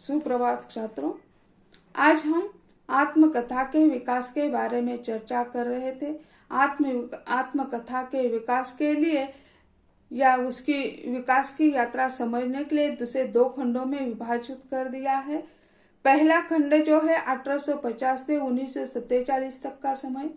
सुप्रभात छात्रों। आज हम आत्मकथा के विकास के बारे में चर्चा कर रहे थे। आत्मकथा के विकास के लिए या उसकी विकास की यात्रा समझने के लिए उसे दो खंडों में विभाजित कर दिया है। पहला खंड जो है 1850 से 1947 तक का समय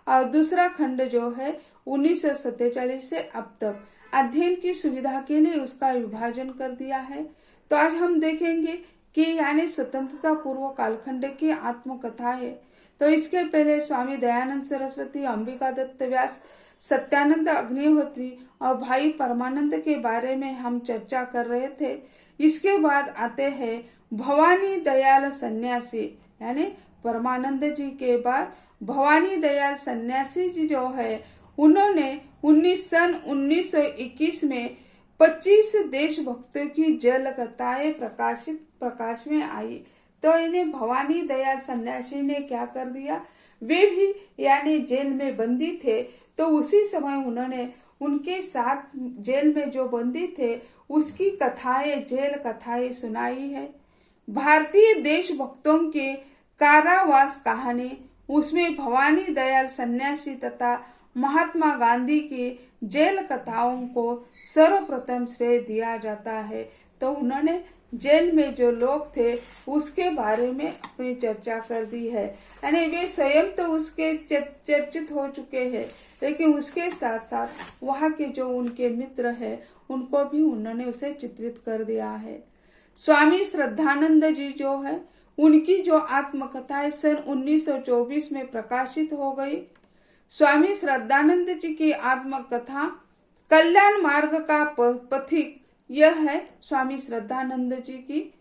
और दूसरा खंड जो है 1947 से अब तक। अध्ययन की सुविधा के लिए उसका विभाजन कर दिया है। तो आज हम देखेंगे कि यानी स्वतंत्रता पूर्व कालखंड की आत्मकथा है। तो इसके पहले स्वामी दयानंद सरस्वती, अंबिका दत्त व्यास, सत्यानंद अग्निहोत्री और भाई परमानंद के बारे में हम चर्चा कर रहे थे। इसके बाद आते हैं भवानी दयाल सन्यासी, यानी परमानंद जी के बाद भवानी दयाल सन्यासी जी जो है उन्होंने 1921 में 25 देशभक्तों की जल कथाएं प्रकाश में आई। तो इन्हें भवानी दयाल सन्यासी ने क्या कर दिया, वे भी यानी जेल में बंदी थे। तो उसी समय उन्होंने उनके साथ जेल में जो बंदी थे उसकी कथाएं, जेल कथाएं सुनाई है। भारतीय देशभक्तों के कारावास कहानी, उसमें भवानी दयाल सन्यासी तथा महात्मा गांधी की जेल कथाओं को सर्वप्रथम श्रेय दिया जाता है। तो उन्होंने जेल में जो लोग थे उसके बारे में अपनी चर्चा कर दी है। यानी वे स्वयं तो उसके चर्चित हो चुके हैं, लेकिन उसके साथ साथ वहाँ के जो उनके मित्र हैं उनको भी उन्होंने उसे चित्रित कर दिया है। स्वामी श्रद्धानंद जी जो है उनकी जो आत्मकथाएं सन 1924 में प्रकाशित हो गई। स्वामी श्रद्धानंद जी की आत्मकथा कल्याण मार्ग का पथिक, यह है स्वामी श्रद्धानंद जी की।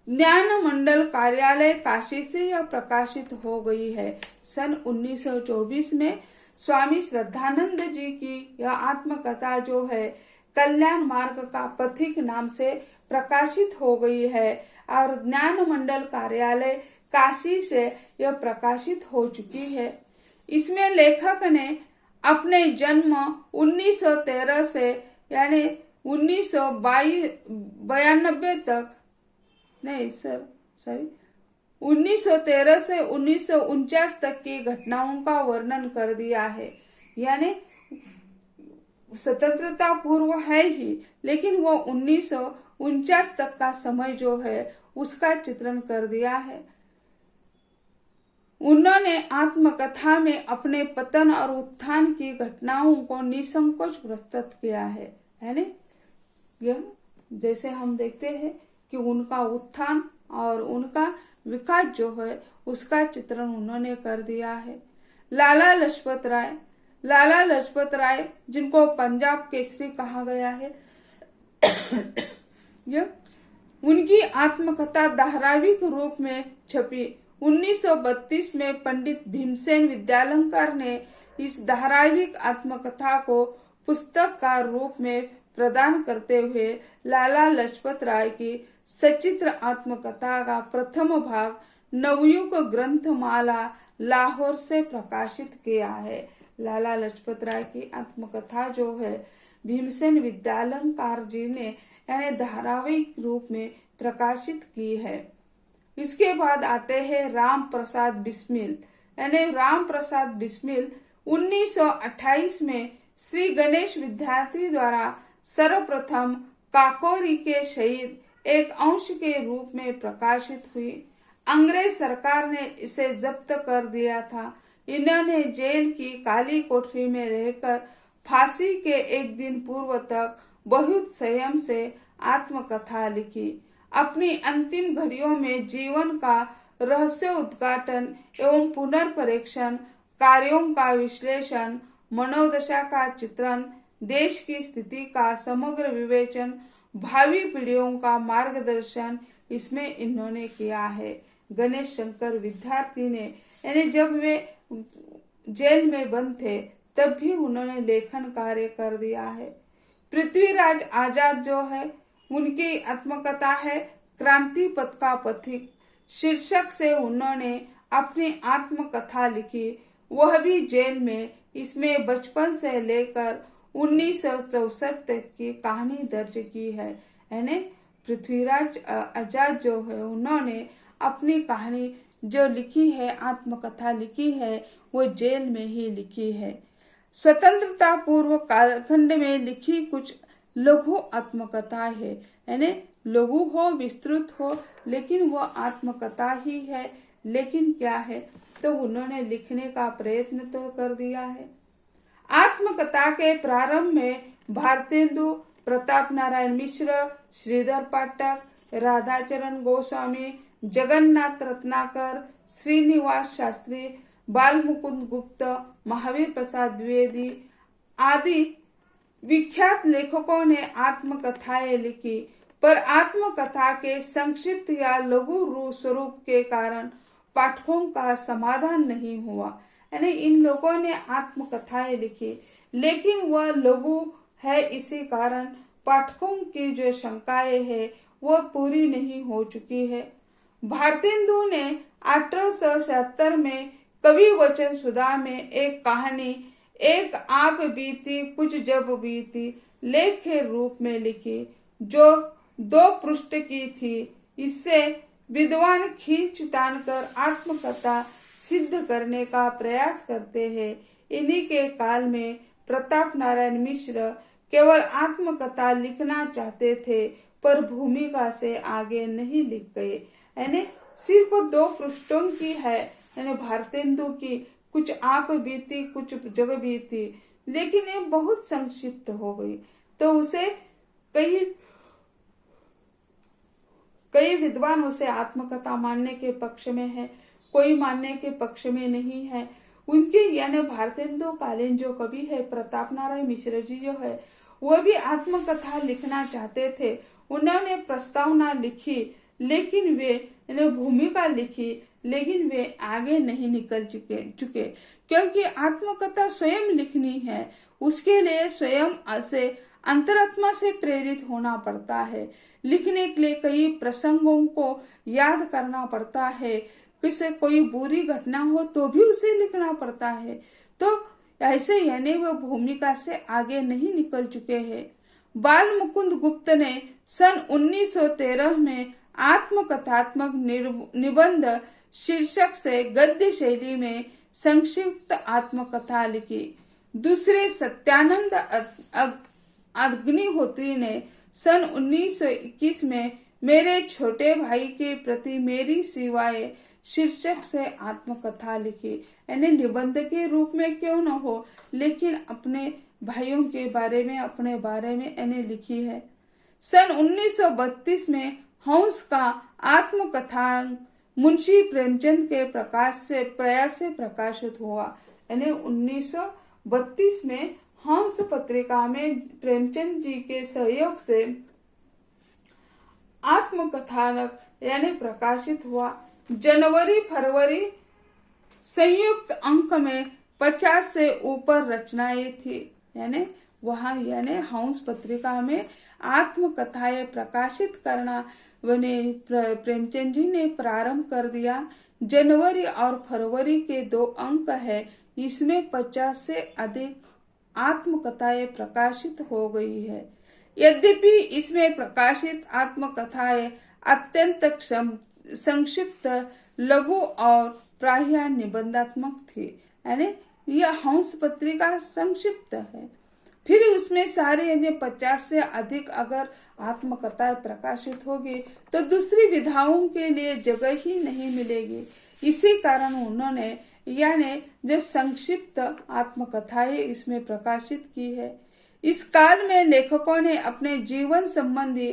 ज्ञान मंडल कार्यालय काशी से यह प्रकाशित हो गई है। सन 1924 में स्वामी श्रद्धानंद जी की यह आत्मकथा जो है कल्याण मार्ग का पथिक नाम से प्रकाशित हो गई है और ज्ञान मंडल कार्यालय काशी से यह प्रकाशित हो चुकी है। इसमें लेखक ने अपने जन्म 1913 से यानी 1992 तक 1913 से 1949 तक की घटनाओं का वर्णन कर दिया है। यानी स्वतंत्रता पूर्व है ही, लेकिन वो 1949 तक का समय जो है उसका चित्रण कर दिया है। उन्होंने आत्मकथा में अपने पतन और उत्थान की घटनाओं को निसंकोच प्रस्तुत किया है। यानी यह जैसे हम देखते हैं कि उनका उत्थान और उनका विकास जो है उसका चित्रण उन्होंने कर दिया है। लाला लजपत राय जिनको पंजाब केसरी कहा गया है, यह उनकी आत्मकथा धारावाहिक रूप में छपी। 1932 में पंडित भीमसेन विद्यालंकार ने इस धारावाहिक आत्मकथा को पुस्तक का रूप में प्रदान करते हुए लाला लजपत राय की सचित्र आत्मकथा का प्रथम भाग नवयुग ग्रंथमाला लाहौर से प्रकाशित किया है। लाला लजपत राय की आत्मकथा जो है भीमसेन विद्यालंकार जी ने यानी धारावाहिक रूप में प्रकाशित की है। इसके बाद आते हैं राम प्रसाद बिस्मिल। यानी राम प्रसाद बिस्मिल 1928 में श्री गणेश विद्यार्थी द्वारा सर्वप्रथम काकोरी के शहीद एक अंश के रूप में प्रकाशित हुई। अंग्रेज सरकार ने इसे जब्त कर दिया था। इन्होंने जेल की काली कोठरी में रहकर फांसी के एक दिन पूर्व तक बहुत संयम से आत्मकथा लिखी। अपनी अंतिम घड़ियों में जीवन का रहस्य उद्घाटन एवं पुनर्परीक्षण, कार्यों का विश्लेषण, मनोदशा का चित्रण, देश की स्थिति का समग्र विवेचन, भावी पीढ़ियों का मार्गदर्शन इसमें इन्होंने किया है। गणेश शंकर विद्यार्थी ने यानी जब वे जेल में बंद थे तब भी उन्होंने लेखन कार्य कर दिया है। पृथ्वीराज आजाद जो है उनकी आत्मकथा है क्रांति पथ का पथिक शीर्षक से उन्होंने अपनी आत्मकथा लिखी, वह भी जेल में। इसमें बचपन से लेकर 1964 तक की कहानी दर्ज की है। यानी पृथ्वीराज आजाद जो है उन्होंने अपनी कहानी जो लिखी है, आत्मकथा लिखी है, वो जेल में ही लिखी है। स्वतंत्रता पूर्व कालखंड में लिखी कुछ लघु आत्मकथा है, यानी लघु हो, विस्तृत हो, लेकिन वो आत्मकथा ही है। लेकिन क्या है, तो उन्होंने लिखने का प्रयत्न तो कर दिया है। आत्मकथा के प्रारंभ में भारतेंदु, प्रताप नारायण मिश्र, श्रीधर पाठक, राधाचरण गोस्वामी, जगन्नाथ रत्नाकर, श्रीनिवास शास्त्री, बाल मुकुंद गुप्त, महावीर प्रसाद द्विवेदी आदि विख्यात लेखकों ने आत्मकथाएं लिखी, पर आत्मकथा के संक्षिप्त या लघु स्वरूप के कारण पाठकों का समाधान नहीं हुआ। यानी इन लोगों ने आत्मकथाएं लिखी, लेकिन वह लघु है, इसी कारण पाठकों की जो शंकाएं है वह पूरी नहीं हो चुकी है। भारतेंदु ने 1877 में कवि वचन सुधा में एक कहानी एक आप बीती कुछ जब बीती लेख के रूप में लिखी, जो 2 पृष्ठ की थी। इससे विद्वान खींच तान कर आत्मकथा सिद्ध करने का प्रयास करते हैं। इन्हीं के काल में प्रताप नारायण मिश्र केवल आत्मकथा लिखना चाहते थे, पर भूमिका से आगे नहीं लिख गए। यानी सिर्फ 2 पृष्ठों की है, यानी भारतेंदु की कुछ आप बीती कुछ जग बीती, लेकिन ये बहुत संक्षिप्त हो गई। तो उसे कई विद्वान उसे आत्मकथा मानने के पक्ष में है, कोई मानने के पक्ष में नहीं है। उनके यानी भारतेंदु कालीन जो कवि है प्रताप नारायण मिश्र जी जो है, वह भी आत्मकथा लिखना चाहते थे। उन्होंने प्रस्तावना लिखी, लेकिन वे भूमिका लिखी, लेकिन वे आगे नहीं निकल चुके क्योंकि आत्मकथा स्वयं लिखनी है, उसके लिए स्वयं से अंतरात्मा से प्रेरित होना पड़ता है। लिखने के लिए कई प्रसंगों को याद करना पड़ता है, किसी कोई बुरी घटना हो तो भी उसे लिखना पड़ता है। तो ऐसे यानी वह भूमिका से आगे नहीं निकल चुके हैं। बाल मुकुंद गुप्त ने सन 1913 में आत्मकथात्मक निबंध शीर्षक से गद्य शैली में संक्षिप्त आत्मकथा लिखी। दूसरे सत्यानंद अग्निहोत्री ने सन 1921 में मेरे छोटे भाई के प्रति मेरी सेवाएं शीर्षक से आत्मकथा लिखी। यानी निबंध के रूप में क्यों न हो, लेकिन अपने भाइयों के बारे में, अपने बारे में यानी लिखी है। सन 1932 में हंस का आत्मकथा मुंशी प्रेमचंद के प्रयास से प्रकाशित हुआ। यानी 1932 में हंस पत्रिका में प्रेमचंद जी के सहयोग से आत्मकथानक यानी प्रकाशित हुआ। जनवरी फरवरी संयुक्त अंक में 50 से ऊपर रचनाएं थी। यानी वहां यानी हंस पत्रिका में आत्मकथाएं प्रकाशित करना प्रेमचंद जी ने प्रारंभ कर दिया। जनवरी और फरवरी के 2 अंक है, इसमें 50 से अधिक आत्मकथाएं प्रकाशित हो गई है। यद्यपि इसमें प्रकाशित आत्मकथाएं अत्यंत संक्षिप्त, लघु और प्रायः निबंधात्मक थी। यानी यह हंस पत्रिका संक्षिप्त है। फिर उसमें सारे यानी 50 से अधिक अगर आत्मकथाएं प्रकाशित होगी तो दूसरी विधाओं के लिए जगह ही नहीं मिलेगी। इसी कारण उन्होंने यानी जो संक्षिप्त आत्मकथाएं इसमें प्रकाशित की है। इस काल में लेखकों ने अपने जीवन संबंधी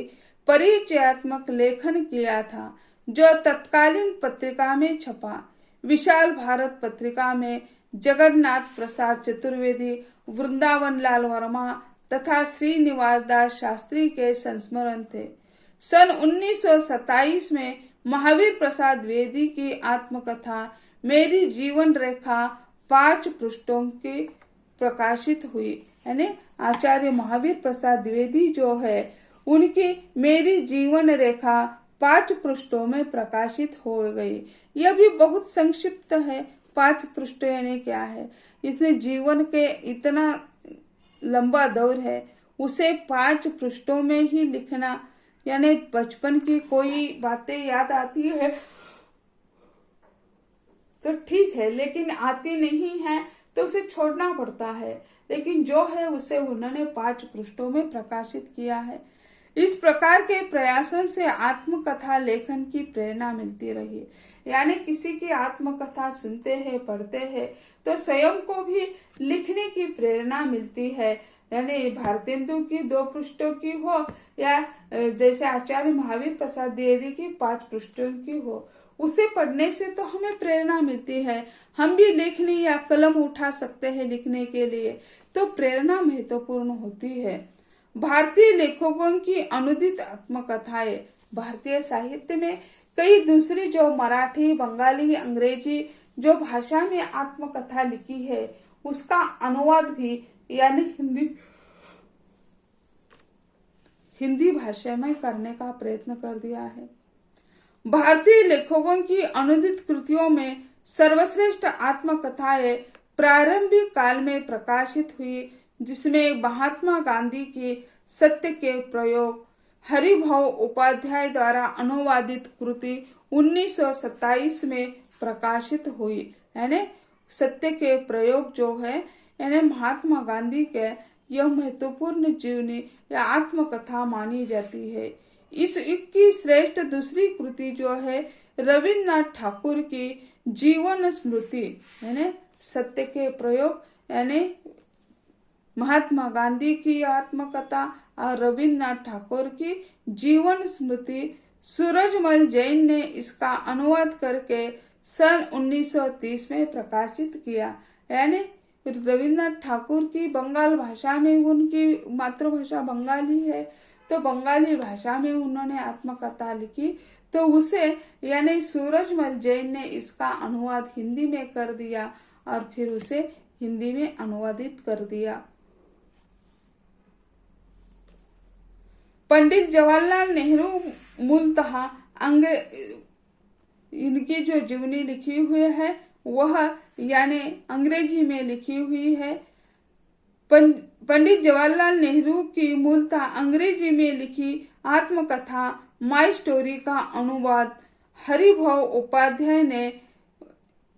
परिचयात्मक लेखन किया था, जो तत्कालीन पत्रिका में छपा। विशाल भारत पत्रिका में जगन्नाथ प्रसाद चतुर्वेदी, वृंदावन लाल वर्मा तथा श्रीनिवास दास शास्त्री के संस्मरण थे। सन 1927 में महावीर प्रसाद द्विवेदी की आत्मकथा मेरी जीवन रेखा 5 पृष्ठों की प्रकाशित हुई। यानी आचार्य महावीर प्रसाद द्विवेदी जो है, उनकी मेरी जीवन रेखा 5 पृष्ठों में प्रकाशित हो गई। यह भी बहुत संक्षिप्त है। 5 पृष्ठ यानी क्या है, इसने जीवन के इतना लंबा दौर है, उसे 5 पृष्ठों में ही लिखना यानी बचपन की कोई बातें याद आती है तो ठीक है, लेकिन आती नहीं है तो उसे छोड़ना पड़ता है। लेकिन जो है उसे उन्होंने 5 पृष्ठों में प्रकाशित किया है। इस प्रकार के प्रयासों से आत्मकथा लेखन की प्रेरणा मिलती रही। यानी किसी की आत्मकथा सुनते हैं, पढ़ते हैं तो स्वयं को भी लिखने की प्रेरणा मिलती है। यानी भारतेंदु की 2 पृष्ठों की हो या जैसे आचार्य महावीर प्रसाद द्विवेदी की 5 पृष्ठों की हो, उसे पढ़ने से तो हमें प्रेरणा मिलती है। हम भी लेखनी या कलम उठा सकते हैं लिखने के लिए, तो प्रेरणा महत्वपूर्ण होती है। भारतीय लेखकों की अनुदित आत्मकथाएं भारतीय साहित्य में कई दूसरी जो मराठी, बंगाली, अंग्रेजी जो भाषा में आत्मकथा लिखी है उसका अनुवाद भी यानी हिंदी भाषा में करने का प्रयत्न कर दिया है। भारतीय लेखकों की अनुदित कृतियों में सर्वश्रेष्ठ आत्मकथाएं प्रारंभिक काल में प्रकाशित हुई, जिसमें महात्मा गांधी की सत्य के प्रयोग हरिभाऊ उपाध्याय द्वारा अनुवादित कृति 1927 में प्रकाशित हुई। यानी सत्य के प्रयोग जो है यानी महात्मा गांधी के यह महत्वपूर्ण जीवनी या आत्मकथा मानी जाती है। इस युग की श्रेष्ठ दूसरी कृति जो है रविन्द्रनाथ ठाकुर की जीवन स्मृति, यानी सत्य के प्रयोग यानी महात्मा गांधी की आत्मकथा और रविन्द्रनाथ ठाकुर की जीवन स्मृति। सूरजमल जैन ने इसका अनुवाद करके सन 1930 में प्रकाशित किया। यानी रविन्द्रनाथ ठाकुर की बंगाल भाषा में, उनकी मातृभाषा बंगाली है तो बंगाली भाषा में उन्होंने आत्मकथा लिखी, तो उसे यानी सूरजमल जैन ने इसका अनुवाद हिंदी में कर दिया और फिर उसे हिंदी में अनुवादित कर दिया। पंडित जवाहरलाल नेहरू मूलतः इनकी जो जीवनी लिखी हुई है वह यानी अंग्रेजी में लिखी हुई है। पंडित जवाहरलाल नेहरू की मूलतः अंग्रेजी में लिखी आत्मकथा माई स्टोरी का अनुवाद हरिभाऊ उपाध्याय ने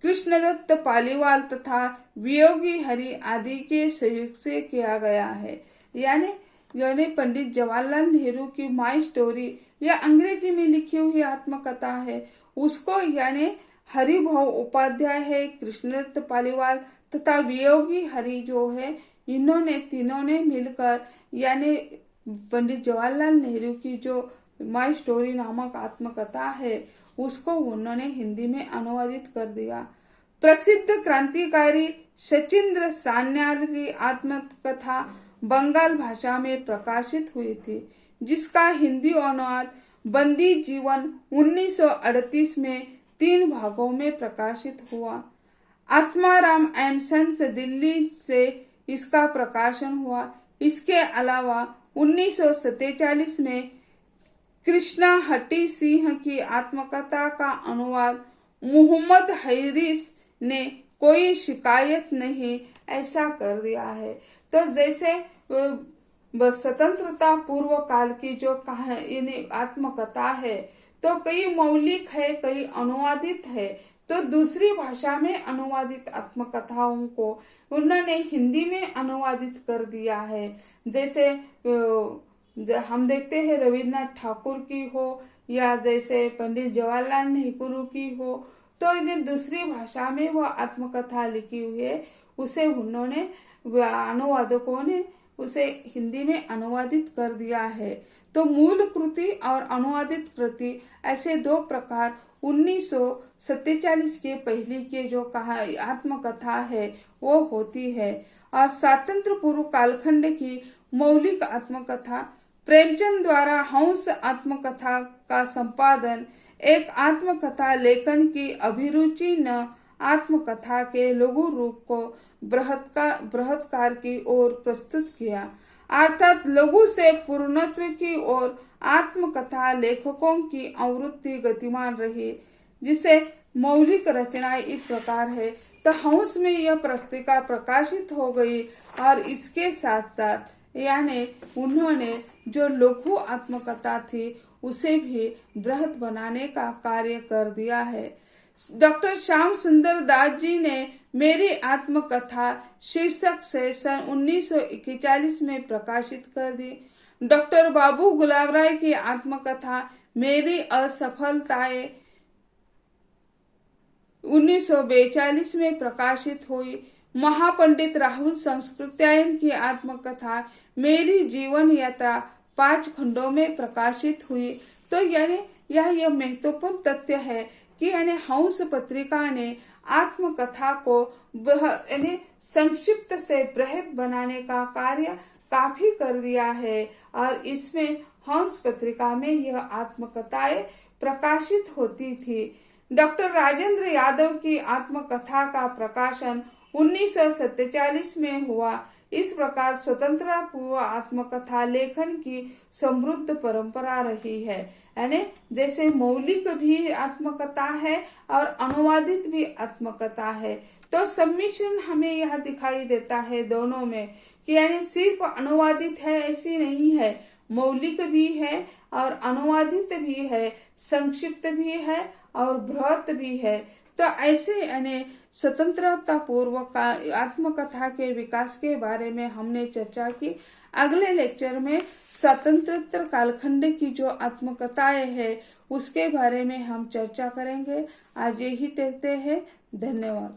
कृष्णदत्त पालीवाल तथा वियोगी हरि आदि के सहयोग से किया गया है। यानी पंडित जवाहरलाल नेहरू की माई स्टोरी या अंग्रेजी में लिखी हुई आत्मकथा है, उसको यानी हरिभाऊ उपाध्याय है, कृष्णदत्त पालीवाल तथा वियोगी हरि जो है, इन्होंने तीनों ने मिलकर यानी पंडित जवाहरलाल नेहरू की जो माई स्टोरी नामक आत्मकथा है उसको उन्होंने हिंदी में अनुवादित कर दिया। प्रसिद्ध क्रांतिकारी सचिंद्र सान्याल की आत्मकथा बंगाल भाषा में प्रकाशित हुई थी, जिसका हिंदी अनुवाद बंदी जीवन 1938 में 3 भागों में प्रकाशित हुआ। आत्माराम एंड सन्स दिल्ली से इसका प्रकाशन हुआ। इसके अलावा 1947 में कृष्णा हट्टी सिंह की आत्मकथा का अनुवाद मोहम्मद हैरिस ने कोई शिकायत नहीं ऐसा कर दिया है। तो जैसे स्वतंत्रता पूर्व काल की जो आत्मकथा है तो कई मौलिक है, कई अनुवादित है, तो दूसरी भाषा में अनुवादित आत्मकथाओं को उन्होंने हिंदी में अनुवादित कर दिया है। जैसे हम देखते हैं रविन्द्रनाथ ठाकुर की हो या जैसे पंडित जवाहरलाल नेहरू की हो, तो इन्हें दूसरी भाषा में वो आत्मकथा लिखी हुई है, उसे उन्होंने अनुवादकों ने उसे हिंदी में अनुवादित कर दिया है। तो मूल कृति और अनुवादित कृति ऐसे 2 प्रकार 1947 के पहली के जो आत्मकथा है वो होती है। और स्वातंत्र पूर्व कालखंड की मौलिक आत्मकथा प्रेमचंद द्वारा हंस आत्मकथा का संपादन एक आत्मकथा लेखन की अभिरुचि न आत्मकथा के लघु रूप को बृहत्कार की ओर प्रस्तुत किया, अर्थात लघु से पूर्णत्व की ओर आत्मकथा लेखकों की आवृत्ति गतिमान रही, जिसे मौलिक रचनाएं इस प्रकार है। तो हंस में यह पत्रिका प्रकाशित हो गई और इसके साथ साथ यानी उन्होंने जो लघु आत्मकथा थी उसे भी बृहत बनाने का कार्य कर दिया है। डॉक्टर श्याम सुंदर दास जी ने मेरी आत्मकथा शीर्षक से सन 1941 में प्रकाशित कर दी। डॉक्टर बाबू गुलाब राय की आत्मकथा मेरी असफलताएं 1942 में प्रकाशित हुई। महापंडित राहुल संस्कृत्यायन की आत्मकथा मेरी जीवन यात्रा 5 खंडों में प्रकाशित हुई। तो यानी यह महत्वपूर्ण तथ्य है कि यानी हंस पत्रिका ने आत्मकथा को यानी संक्षिप्त से बृहत बनाने का कार्य काफी कर दिया है और इसमें हंस पत्रिका में यह आत्मकथाएं प्रकाशित होती थी। डॉक्टर राजेंद्र यादव की आत्मकथा का प्रकाशन 1947 में हुआ। इस प्रकार स्वतंत्रता पूर्व आत्मकथा लेखन की समृद्ध परंपरा रही है। यानी जैसे मौलिक भी आत्मकथा है और अनुवादित भी आत्मकथा है, तो सम्मिश्रण हमें यह दिखाई देता है दोनों में कि यानी सिर्फ अनुवादित है ऐसी नहीं है, मौलिक भी है और अनुवादित भी है, संक्षिप्त भी है और बृहत भी है। तो ऐसे यानी स्वतंत्रता पूर्व का आत्मकथा के विकास के बारे में हमने चर्चा की। अगले लेक्चर में स्वतंत्रोत्तर कालखंड की जो आत्मकथाएं है उसके बारे में हम चर्चा करेंगे। आज यही कहते हैं, धन्यवाद।